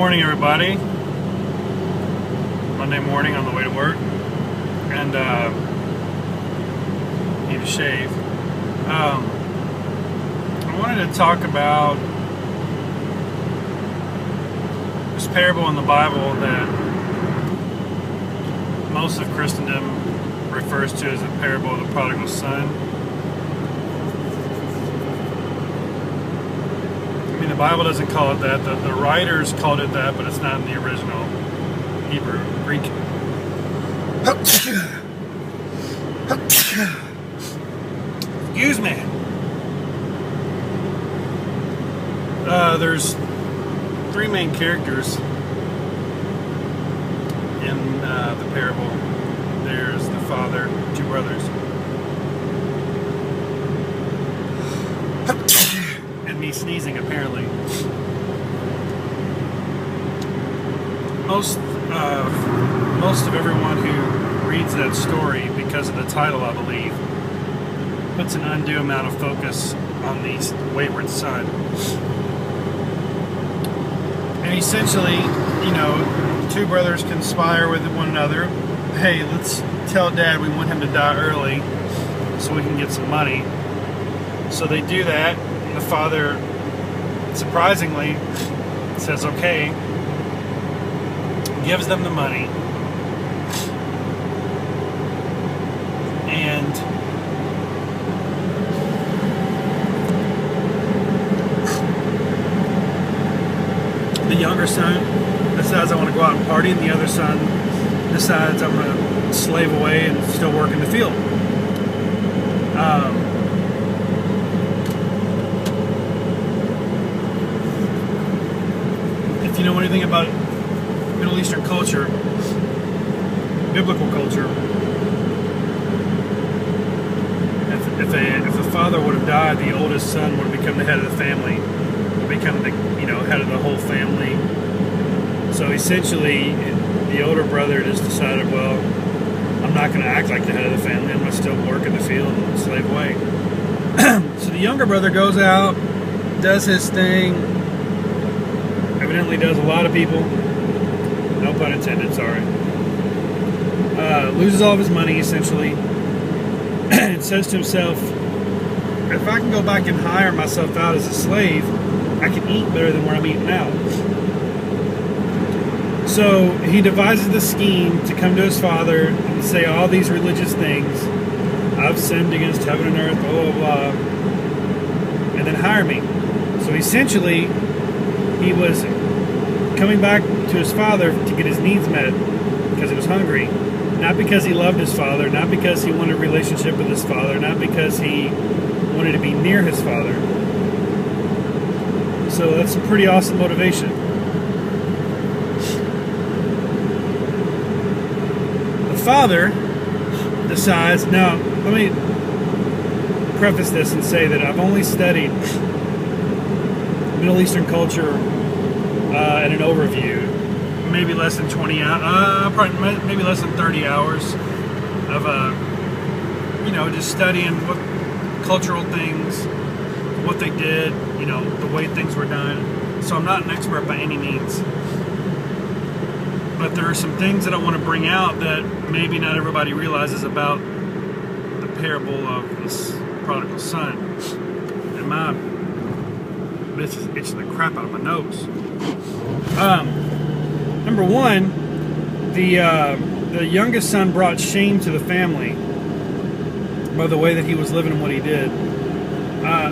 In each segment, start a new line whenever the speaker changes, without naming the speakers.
morning, everybody. Monday morning on the way to work, and need to shave. I wanted to talk about this parable in the Bible that most of Christendom refers to as the parable of the prodigal son. I mean, the Bible doesn't call it that. The writers called it that, but it's not in the original Hebrew, Greek. Excuse me. There's three main characters in the parable. There's the father, two brothers, and me sneezing apparently. Most of everyone who reads that story, because of the title, I believe, puts an undue amount of focus on the wayward son. And essentially, two brothers conspire with one another. Hey, let's tell Dad we want him to die early so we can get some money. So they do that. And the father, surprisingly, says okay, gives them the money, and the younger son decides I want to go out and party, and the other son decides I'm going to slave away and still work in the field. If you know anything about Middle Eastern culture, biblical culture, if the father would have died, the oldest son would have become the head of the family, become the head of the whole family. So essentially, the older brother just decided, well, I'm not going to act like the head of the family. I'm going to still work in the field and slave away. So the younger brother goes out, does his thing, evidently does a lot of people. No pun intended, sorry. Loses all of his money, essentially, and says to himself, if I can go back and hire myself out as a slave, I can eat better than where I'm eating now. So he devises the scheme to come to his father and say all these religious things. I've sinned against heaven and earth, blah, blah, blah, and then hire me. So essentially, he was coming back to his father to get his needs met because he was hungry. Not because he loved his father, not because he wanted a relationship with his father, not because he wanted to be near his father. So that's a pretty awesome motivation. The father decides, now let me preface this and say that I've only studied Middle Eastern culture at an overview, maybe less than 20 hours, probably maybe less than 30 hours of just studying what cultural things, what they did, the way things were done. So I'm not an expert by any means, but there are some things that I want to bring out that maybe not everybody realizes about the parable of this prodigal son. And my bitch is itching the crap out of my nose. Number one, the youngest son brought shame to the family by the way that he was living and what he did.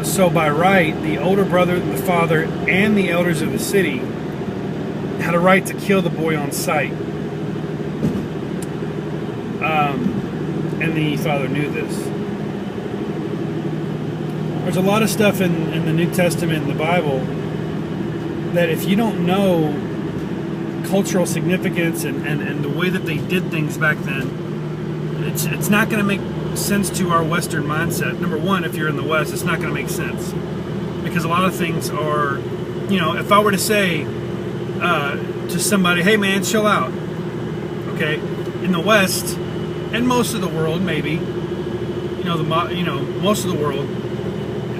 So by right, the older brother, the father, and the elders of the city had a right to kill the boy on sight. And the father knew this. There's a lot of stuff in the New Testament and the Bible that if you don't know cultural significance and the way that they did things back then, it's not going to make sense to our Western mindset. Number one, if you're in the West, it's not going to make sense because a lot of things are, if I were to say to somebody, hey man, chill out, okay, in the West and most of the world, maybe, most of the world,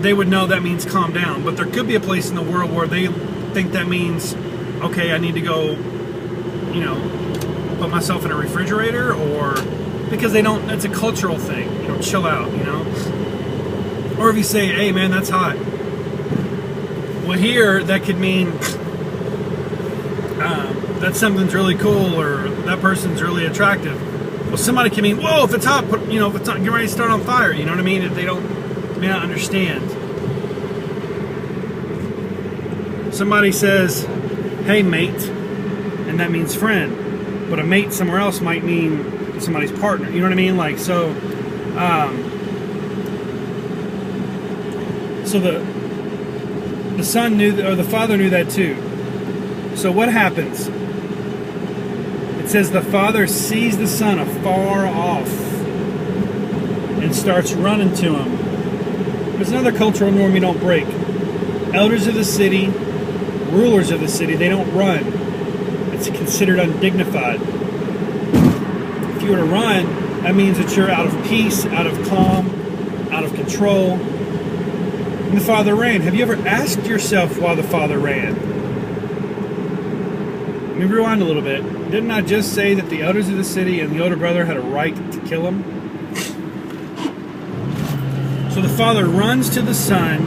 they would know that means calm down. But there could be a place in the world where they think that means okay, I need to go, you know, put myself in a refrigerator, or because they don't, it's a cultural thing, you know, chill out, you know. Or if you say, hey man, that's hot. Well, here, that could mean that something's really cool, or that person's really attractive. Well, somebody can mean, whoa, if it's hot, put, you know, if it's not, get ready to start on fire, you know what I mean? If they may not understand. Somebody says, hey mate, and that means friend. But a mate somewhere else might mean somebody's partner. You know what I mean? Like, so, so the son knew, or the father knew that too. So what happens? It says the father sees the son afar off and starts running to him. There's another cultural norm you don't break. Elders of the city, rulers of the city, they don't run. It's considered undignified. If you were to run, that means that you're out of peace, out of calm, out of control. And the father ran. Have you ever asked yourself why the father ran? Let me rewind a little bit. Didn't I just say that the elders of the city and the older brother had a right to kill him? So the father runs to the son,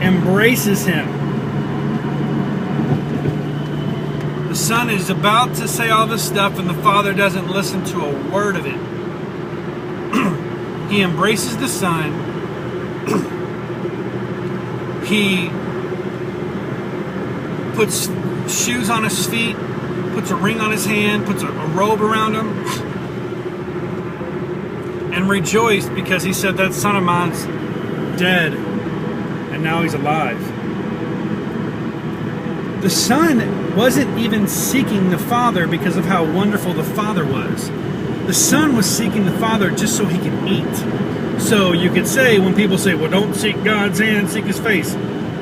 embraces him. The son is about to say all this stuff, and the father doesn't listen to a word of it. He embraces the son. He puts shoes on his feet, puts a ring on his hand, puts a robe around him, and rejoiced because he said, that son of mine's dead, and now he's alive. The son wasn't even seeking the father because of how wonderful the father was. The son was seeking the father just so he could eat. So you could say, when people say, well, don't seek God's hand, seek his face.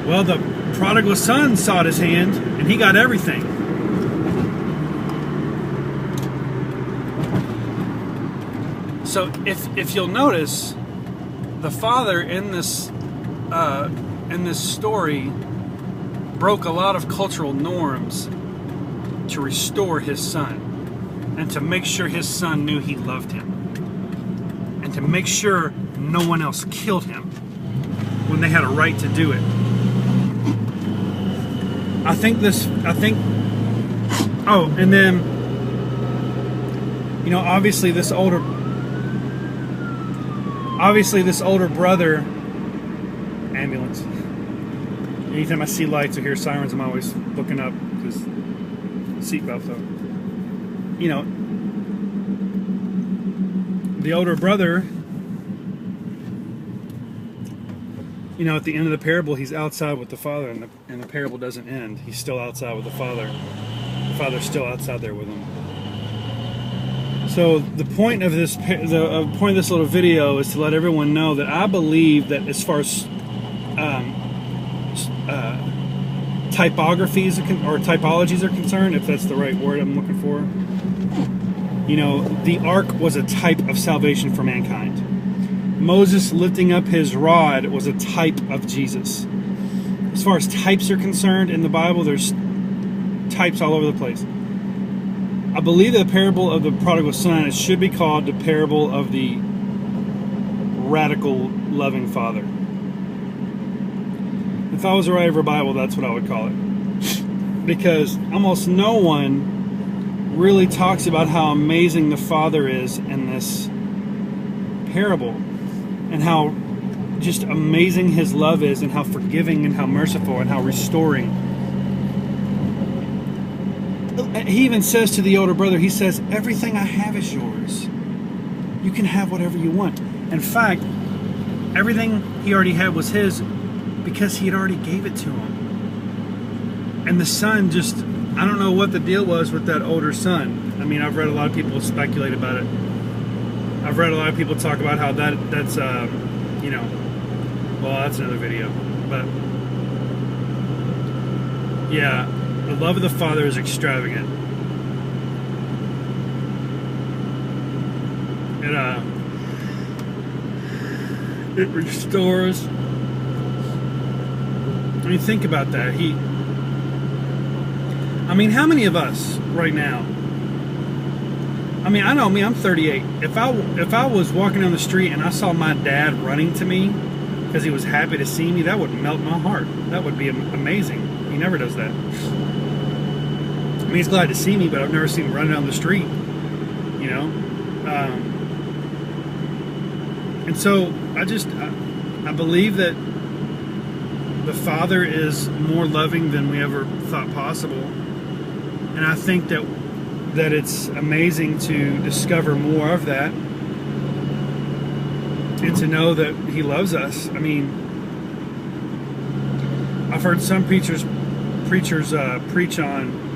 Well, the prodigal son sought his hand, and he got everything. So if you'll notice, the father in this story broke a lot of cultural norms to restore his son, and to make sure his son knew he loved him, and to make sure no one else killed him when they had a right to do it. Oh, and then, you know, obviously this older brother, ambulance. Anytime I see lights or hear sirens, I'm always looking up because seatbelt though. You know, the older brother, you know, at the end of the parable, he's outside with the father, and the parable doesn't end. He's still outside with the father. The father's still outside there with him. So the point of this little video is to let everyone know that I believe that as far as typographies or typologies are concerned, if that's the right word I'm looking for, you know, the ark was a type of salvation for mankind. Moses lifting up his rod was a type of Jesus. As far as types are concerned in the Bible, there's types all over the place. I believe the parable of the prodigal son, it should be called the parable of the radical loving father. If I was a writer of a Bible, that's what I would call it. Because almost no one really talks about how amazing the father is in this parable, and how just amazing his love is, and how forgiving and how merciful and how restoring. He even says to the older brother, he says, everything I have is yours. You can have whatever you want. In fact, everything he already had was his because he had already gave it to him. And the son just, I don't know what the deal was with that older son. I mean, I've read a lot of people speculate about it. I've read a lot of people talk about how that's you know, well, that's another video. But yeah, the love of the Father is extravagant. It restores. I mean, think about that. I mean, how many of us right now? I mean, I know me, I'm 38. If I was walking down the street and I saw my dad running to me because he was happy to see me, that would melt my heart. That would be amazing. He never does that. I mean, he's glad to see me, but I've never seen him running down the street, you know? And so I believe that the Father is more loving than we ever thought possible. And I think that it's amazing to discover more of that and to know that He loves us. I mean, I've heard some preachers preach on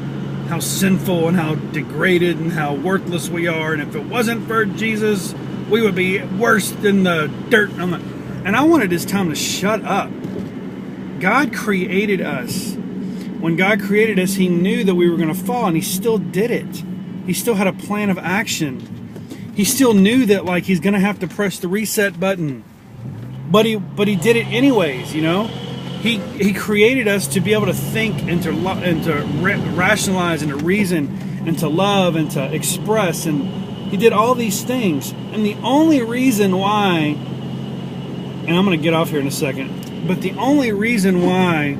how sinful and how degraded and how worthless we are, and if it wasn't for Jesus, we would be worse than the dirt. And I wanted this time to shut up. God created us. When God created us, He knew that we were going to fall, and He still did it. He still had a plan of action. He still knew that, like, He's going to have to press the reset button. But he did it anyways, you know? He created us to be able to think and to rationalize and to reason and to love and to express. And He did all these things. And the only reason why, and I'm going to get off here in a second, but the only reason why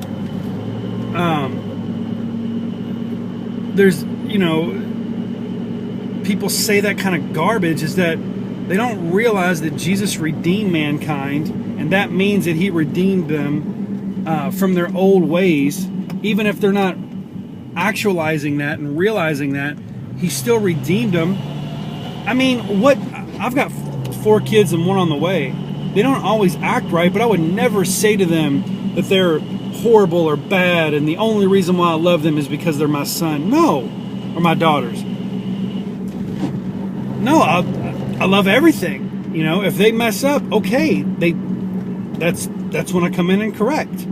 there's, you know, people say that kind of garbage is that they don't realize that Jesus redeemed mankind, and that means that He redeemed them from their old ways. Even if they're not actualizing that and realizing that, He still redeemed them. I mean, I've got 4 kids and 1 on the way. They don't always act right, but I would never say to them that they're horrible or bad and the only reason why I love them is because they're my son. No. Or my daughters. No, I love everything. You know, if they mess up, okay, that's when I come in and correct.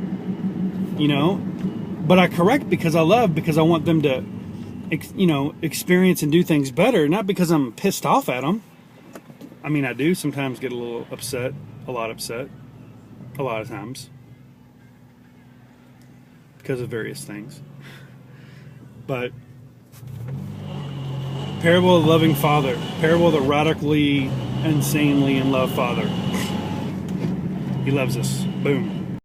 You know, but I correct because I love, because I want them to, you know, experience and do things better, not because I'm pissed off at them. I mean, I do sometimes get a little upset, a lot of times, because of various things. But parable of the loving father, parable of the radically, insanely in love father. He loves us. Boom.